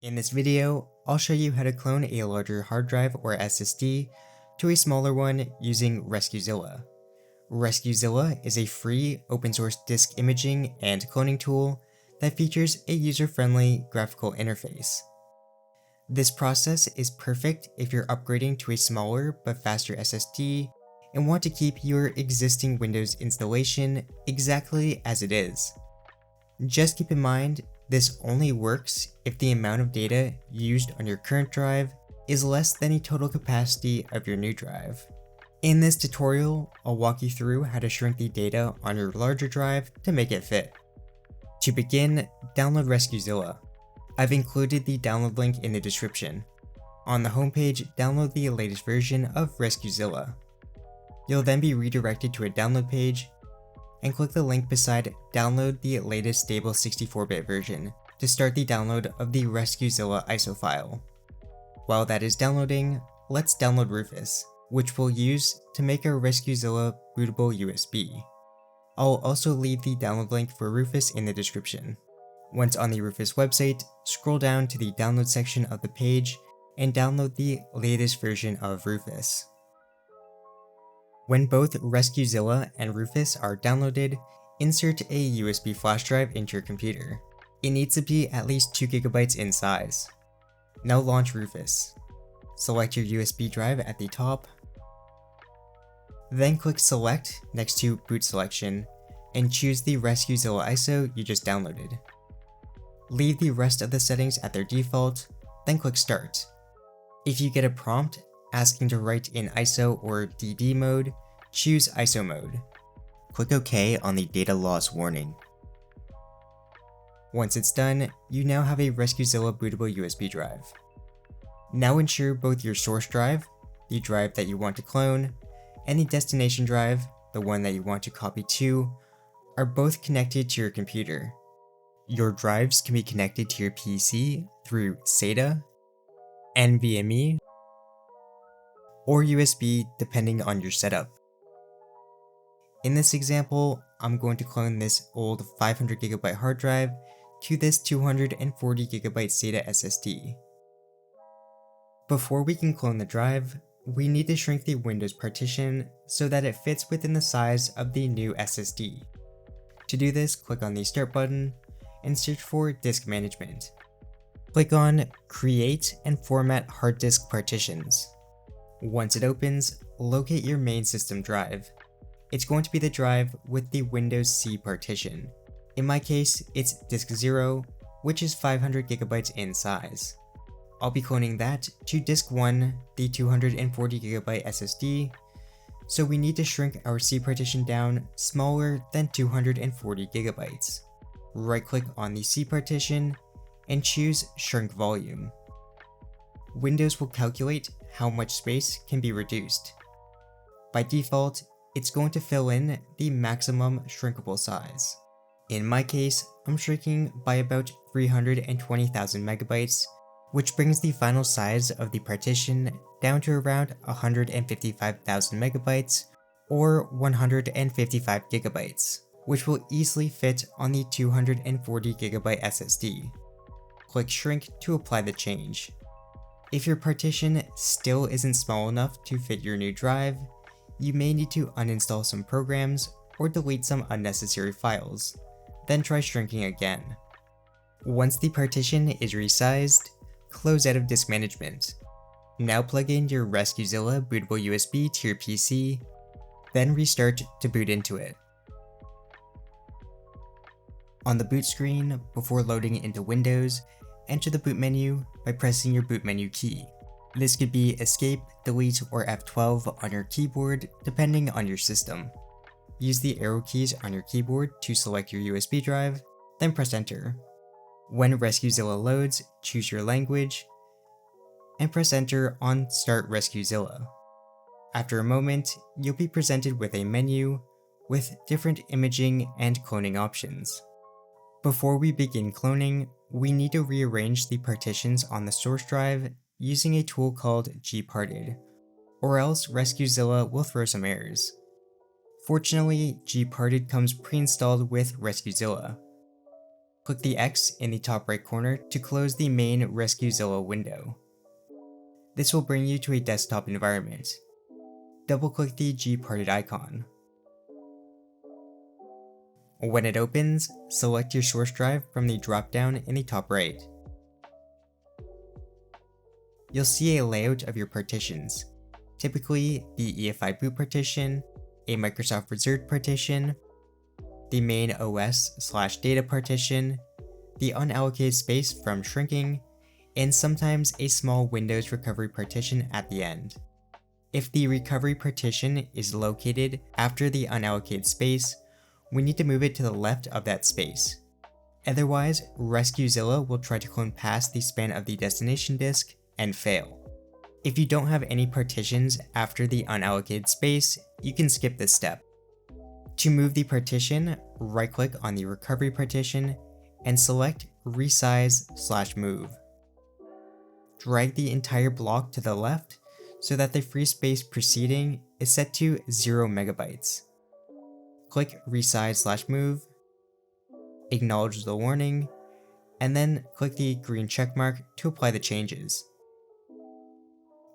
In this video, I'll show you how to clone a larger hard drive or SSD to a smaller one using Rescuezilla. Rescuezilla is a free open source disk imaging and cloning tool that features a user-friendly graphical interface. This process is perfect if you're upgrading to a smaller but faster SSD and want to keep your existing Windows installation exactly as it is. Just keep in mind, this only works if the amount of data used on your current drive is less than the total capacity of your new drive. In this tutorial, I'll walk you through how to shrink the data on your larger drive to make it fit. To begin, download Rescuezilla. I've included the download link in the description. On the homepage, download the latest version of Rescuezilla. You'll then be redirected to a download page, and click the link beside download the latest stable 64-bit version to start the download of the Rescuezilla ISO file. While that is downloading, let's download Rufus, which we'll use to make our Rescuezilla bootable USB. I'll also leave the download link for Rufus in the description. Once on the Rufus website, scroll down to the download section of the page and download the latest version of Rufus. When both Rescuezilla and Rufus are downloaded, insert a USB flash drive into your computer. It needs to be at least 2 GB in size. Now launch Rufus. Select your USB drive at the top, then click Select next to Boot Selection and choose the Rescuezilla ISO you just downloaded. Leave the rest of the settings at their default, then click Start. If you get a prompt asking to write in ISO or DD mode, choose ISO mode. Click OK on the data loss warning. Once it's done, you now have a Rescuezilla bootable USB drive. Now ensure both your source drive, the drive that you want to clone, and the destination drive, the one that you want to copy to, are both connected to your computer. Your drives can be connected to your PC through SATA, NVMe, or USB depending on your setup. In this example, I'm going to clone this old 500GB hard drive to this 240GB SATA SSD. Before we can clone the drive, we need to shrink the Windows partition so that it fits within the size of the new SSD. To do this, click on the Start button and search for Disk Management. Click on Create and Format Hard Disk Partitions. Once it opens, locate your main system drive. It's going to be the drive with the Windows C partition. In my case, it's Disk 0, which is 500GB in size. I'll be cloning that to Disk 1, the 240GB SSD, so we need to shrink our C partition down smaller than 240GB. Right-click on the C partition and choose Shrink Volume. Windows will calculate how much space can be reduced. By default, it's going to fill in the maximum shrinkable size. In my case, I'm shrinking by about 320,000 megabytes, which brings the final size of the partition down to around 155,000 megabytes or 155 gigabytes, which will easily fit on the 240GB SSD. Click Shrink to apply the change. If your partition still isn't small enough to fit your new drive, you may need to uninstall some programs or delete some unnecessary files, then try shrinking again. Once the partition is resized, close out of Disk Management. Now plug in your Rescuezilla bootable USB to your PC, then restart to boot into it. On the boot screen, before loading into Windows, enter the boot menu by pressing your boot menu key. This could be Escape, Delete, or F12 on your keyboard depending on your system. Use the arrow keys on your keyboard to select your USB drive, then press Enter. When Rescuezilla loads, choose your language, and press Enter on Start Rescuezilla. After a moment, you'll be presented with a menu with different imaging and cloning options. Before we begin cloning, we need to rearrange the partitions on the source drive using a tool called GParted, or else Rescuezilla will throw some errors. Fortunately, GParted comes pre-installed with Rescuezilla. Click the X in the top right corner to close the main Rescuezilla window. This will bring you to a desktop environment. Double-click the GParted icon. When it opens, select your source drive from the drop-down in the top right. You'll see a layout of your partitions, typically the EFI boot partition, a Microsoft Reserved partition, the main OS/data partition, the unallocated space from shrinking, and sometimes a small Windows recovery partition at the end. If the recovery partition is located after the unallocated space, we need to move it to the left of that space. Otherwise, Rescuezilla will try to clone past the span of the destination disk and fail. If you don't have any partitions after the unallocated space, you can skip this step. To move the partition, right-click on the recovery partition and select Resize/Move. Drag the entire block to the left so that the free space preceding is set to 0 MB. Click Resize/Move, acknowledge the warning, and then click the green checkmark to apply the changes.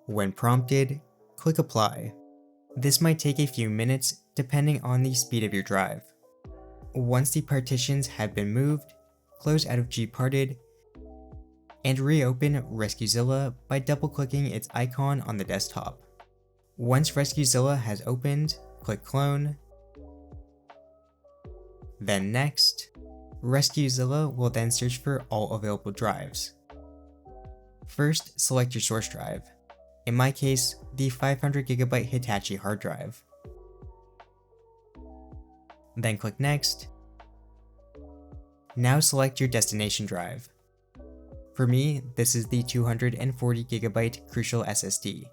When prompted, click Apply. This might take a few minutes depending on the speed of your drive. Once the partitions have been moved, close out of GParted and reopen Rescuezilla by double-clicking its icon on the desktop. Once Rescuezilla has opened, click Clone. Then Next. Rescuezilla will then search for all available drives. First, select your source drive. In my case, the 500GB Hitachi hard drive. Then click Next. Now select your destination drive. For me, this is the 240GB Crucial SSD.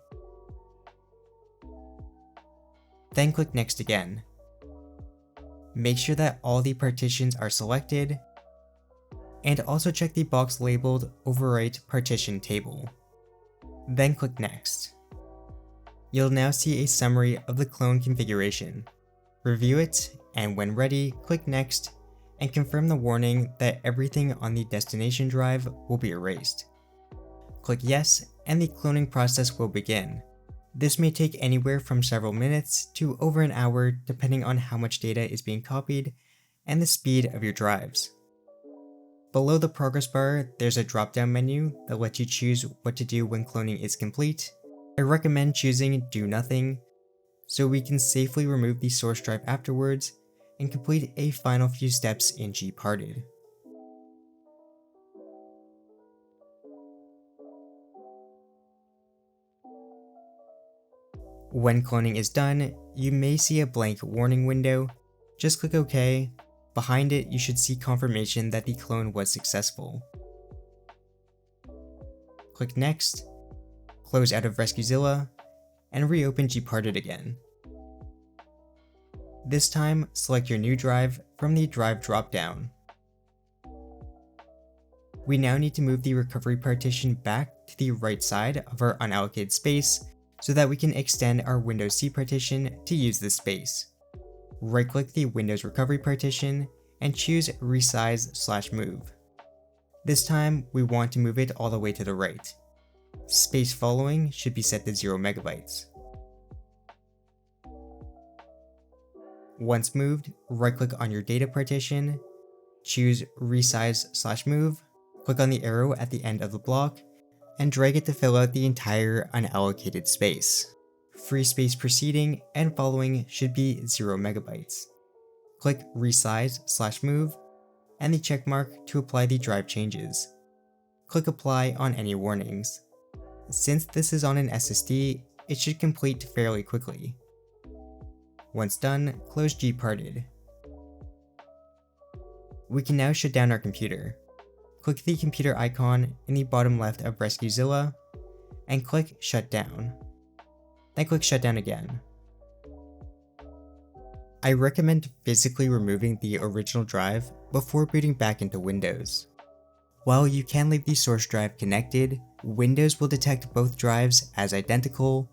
Then click Next again. Make sure that all the partitions are selected, and also check the box labeled Overwrite Partition Table. Then click Next. You'll now see a summary of the clone configuration. Review it, and when ready, click Next and confirm the warning that everything on the destination drive will be erased. Click Yes, and the cloning process will begin. This may take anywhere from several minutes to over an hour depending on how much data is being copied and the speed of your drives. Below the progress bar, there's a drop-down menu that lets you choose what to do when cloning is complete. I recommend choosing Do Nothing, so we can safely remove the source drive afterwards and complete a final few steps in GParted. When cloning is done, you may see a blank warning window. Just click OK. Behind it, you should see confirmation that the clone was successful. Click Next, close out of Rescuezilla, and reopen GParted again. This time, select your new drive from the Drive drop-down. We now need to move the recovery partition back to the right side of our unallocated space so that we can extend our Windows C partition to use this space. Right-click the Windows recovery partition and choose Resize/Move. This time, we want to move it all the way to the right. Space following should be set to 0 MB. Once moved, right-click on your data partition, choose Resize/Move, click on the arrow at the end of the block, and drag it to fill out the entire unallocated space. Free space preceding and following should be 0 MB. Click Resize/Move, and the checkmark to apply the drive changes. Click Apply on any warnings. Since this is on an SSD, it should complete fairly quickly. Once done, close GParted. We can now shut down our computer. Click the computer icon in the bottom left of Rescuezilla, and click Shutdown. Then click Shutdown again. I recommend physically removing the original drive before booting back into Windows. While you can leave the source drive connected, Windows will detect both drives as identical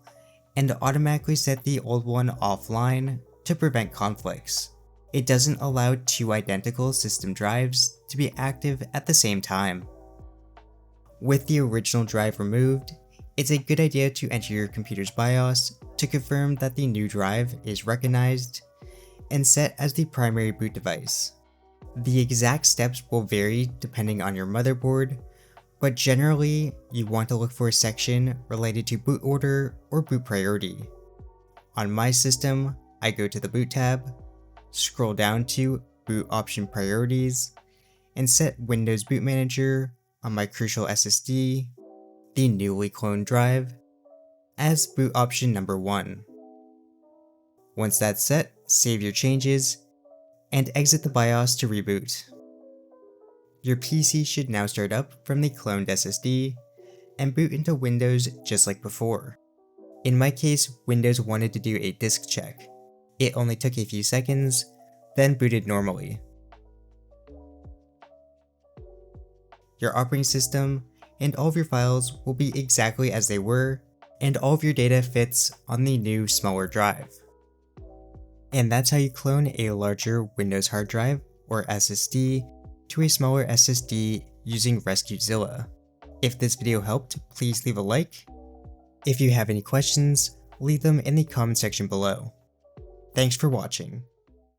and automatically set the old one offline to prevent conflicts. It doesn't allow two identical system drives to be active at the same time. With the original drive removed, it's a good idea to enter your computer's BIOS to confirm that the new drive is recognized and set as the primary boot device. The exact steps will vary depending on your motherboard, but generally you want to look for a section related to boot order or boot priority. On my system, I go to the boot tab, scroll down to boot option priorities, and set Windows Boot Manager on my crucial SSD, the newly cloned drive, as boot option number 1. Once that's set, save your changes, and exit the BIOS to reboot. Your PC should now start up from the cloned SSD and boot into Windows just like before. In my case, Windows wanted to do a disk check. It only took a few seconds, then booted normally. Your operating system and all of your files will be exactly as they were, and all of your data fits on the new smaller drive. And that's how you clone a larger Windows hard drive or SSD to a smaller SSD using Rescuezilla. If this video helped, please leave a like. If you have any questions, leave them in the comment section below. Thanks for watching.